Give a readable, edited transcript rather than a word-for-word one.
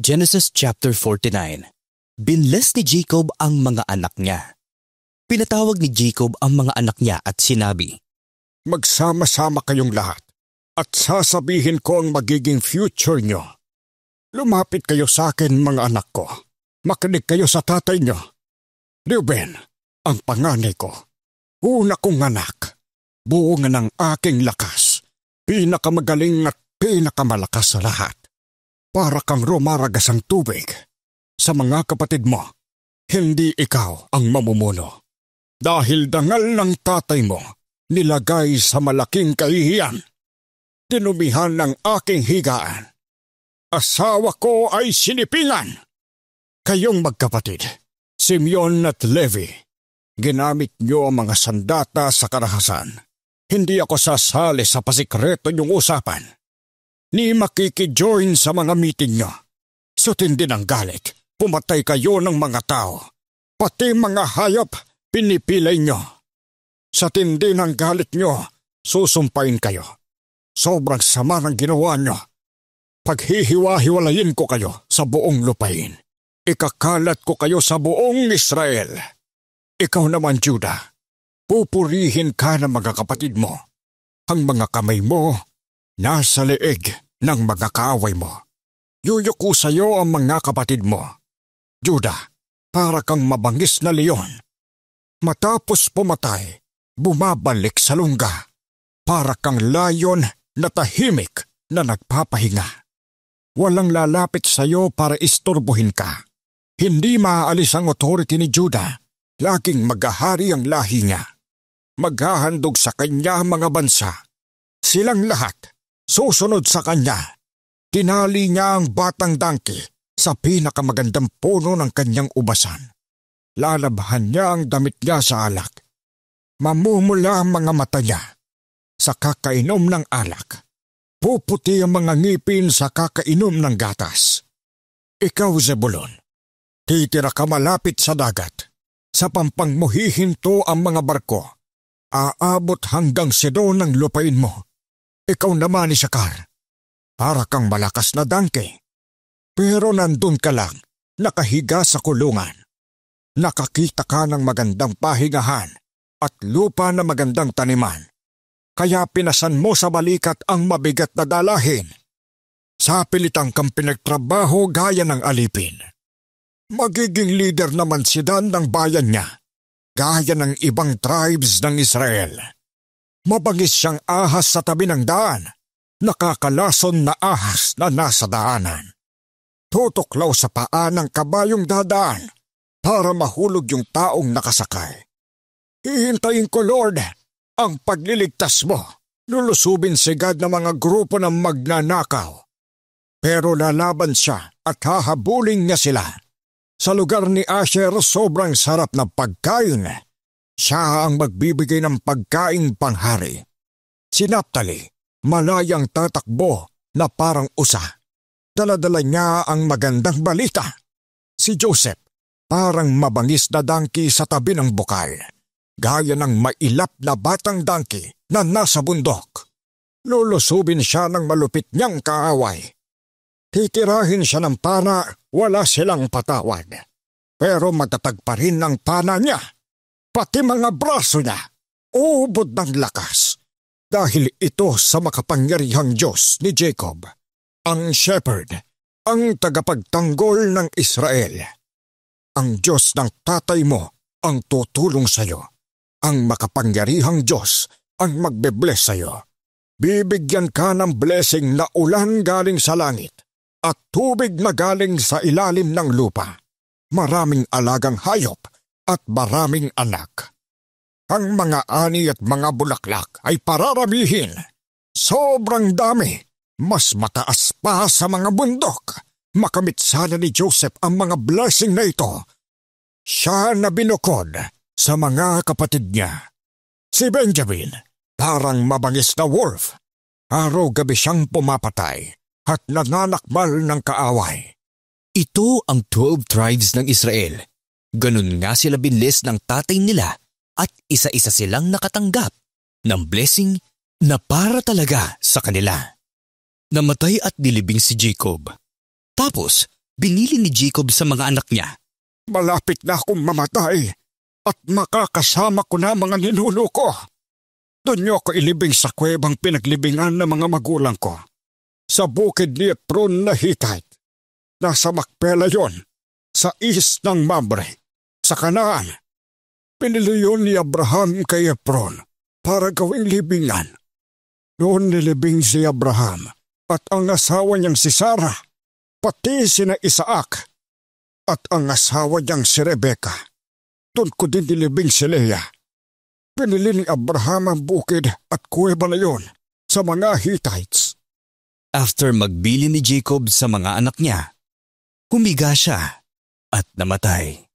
Genesis chapter 49. Binles ni Jacob ang mga anak niya. Pinatawag ni Jacob ang mga anak niya at sinabi, Magsama-sama kayong lahat at sasabihin ko ang magiging future nyo. Lumapit kayo sa akin, mga anak ko. Makinig kayo sa tatay nyo. Reuben, ang panganay ko. Una kong anak. Bunga ng aking lakas. Pinakamagaling at pinakamalakas sa lahat. Para kang rumaragas ang tubig. Sa mga kapatid mo, hindi ikaw ang mamumuno. Dahil dangal ng tatay mo, nilagay sa malaking kahihiyan. Tinumihan ng aking higaan. Asawa ko ay sinipingan. Kayong magkapatid, Simeon at Levi, ginamit niyo ang mga sandata sa karahasan. Hindi ako sasali sa pasikreto niyong usapan. Ni makikijoin sa mga meeting niyo. Sa tindi ng galit, pumatay kayo ng mga tao. Pati mga hayop, pinipilay niyo. Sa tindi ng galit niyo, susumpain kayo. Sobrang sama ng ginawa niyo. Paghihiwa-hiwalayin ko kayo sa buong lupain. Ikakalat ko kayo sa buong Israel. Ikaw naman, Judah, pupurihin ka ng mga kapatid mo. Ang mga kamay mo nasa leeg ng mga kaaway mo. Yuyuko sa iyo ang mga kapatid mo. Judah, para kang mabangis na leon. Matapos pumatay, bumabalik sa lungga. Para kang layon na tahimik na nagpapahinga. Walang lalapit sa iyo para istorbohin ka. Hindi maaalis ang authority ni Judah. Laging maghahari ang lahi niya. Maghahandog sa kanya mga bansa. Silang lahat susunod sa kanya. Tinali niya ang batang dangki sa pinakamagandang puno ng kanyang ubasan. Lalabhan niya ang damit niya sa alak. Mamumula ang mga mata niya sa kakainom ng alak. Puputi ang mga ngipin sa kakainom ng gatas. Ikaw, Zebulon, titira ka malapit sa dagat. Sa pampang mo hihinto ang mga barko. Aabot hanggang Sidon ng lupain mo. Ikaw naman, Isakar, para kang malakas na dangke. Pero nandun ka lang, nakahiga sa kulungan. Nakakita ka ng magandang pahingahan at lupa na magandang taniman. Kaya pinasan mo sa balikat ang mabigat na dalahin. Sa pilitang kang pinagtrabaho gaya ng alipin. Magiging leader naman si Dan ng bayan niya, gaya ng ibang tribes ng Israel. Mabangis siyang ahas sa tabi ng daan, nakakalason na ahas na nasa daanan. Tutuklaw sa paa ng kabayong dadaan para mahulog yung taong nakasakay. Hihintayin ko, Lord, ang pagliligtas mo. Lulusubin sigad ng mga grupo ng magnanakaw. Pero lalaban siya at hahabulin niya sila. Sa lugar ni Asher, sobrang sarap na pagkain. Siya ang magbibigay ng pagkaing panghari. Si Naphtali, malayang tatakbo na parang usa. Daladala niya ang magandang balita. Si Joseph, parang mabangis na dangki sa tabi ng bukal. Gaya ng mailap na batang dangki na nasa bundok. Lulusubin siya ng malupit niyang kaaway. Titirahin siya ng pana, wala silang patawad. Pero matatag pa rin ang pana niya. Pati mga braso niya, ubod ng lakas. Dahil ito sa makapangyarihang Diyos ni Jacob, ang shepherd, ang tagapagtanggol ng Israel. Ang Diyos ng tatay mo ang tutulong sa iyo. Ang makapangyarihang Diyos ang magbe-bless sa iyo. Bibigyan ka ng blessing na ulan galing sa langit at tubig na galing sa ilalim ng lupa. Maraming alagang hayop at maraming anak. Ang mga ani at mga bulaklak ay pararamihin. Sobrang dami, mas mataas pa sa mga bundok. Makamit sana ni Joseph ang mga blessing na ito. Siya na binukod sa mga kapatid niya. Si Benjamin, parang mabangis na wolf. Araw-gabi siyang pumapatay at nananakmal ng kaaway. Ito ang 12 tribes ng Israel. Ganun nga sila binlis ng tatay nila at isa-isa silang nakatanggap ng blessing na para talaga sa kanila. Namatay at nilibing si Jacob. Tapos, binili ni Jacob sa mga anak niya. Malapit na akong mamatay at makakasama ko na mga ninuno ko. Doon niyo ako ilibing sa kuwebang pinaglibingan ng mga magulang ko. Sa bukid ni Efron na Hittite. Nasa Macpela yon, sa east ng Mamre, sa Kanaan. Pinili yun ni Abraham kay Efron para gawing libingan. Noon nilibing si Abraham at ang asawa niyang si Sarah, pati sina Isaac at ang asawa niyang si Rebecca. Doon ko din nilibing si Leah. Pinili ni Abraham ang bukid at kuweba na yon sa mga Hittites. After magbili ni Jacob sa mga anak niya, humiga siya at namatay.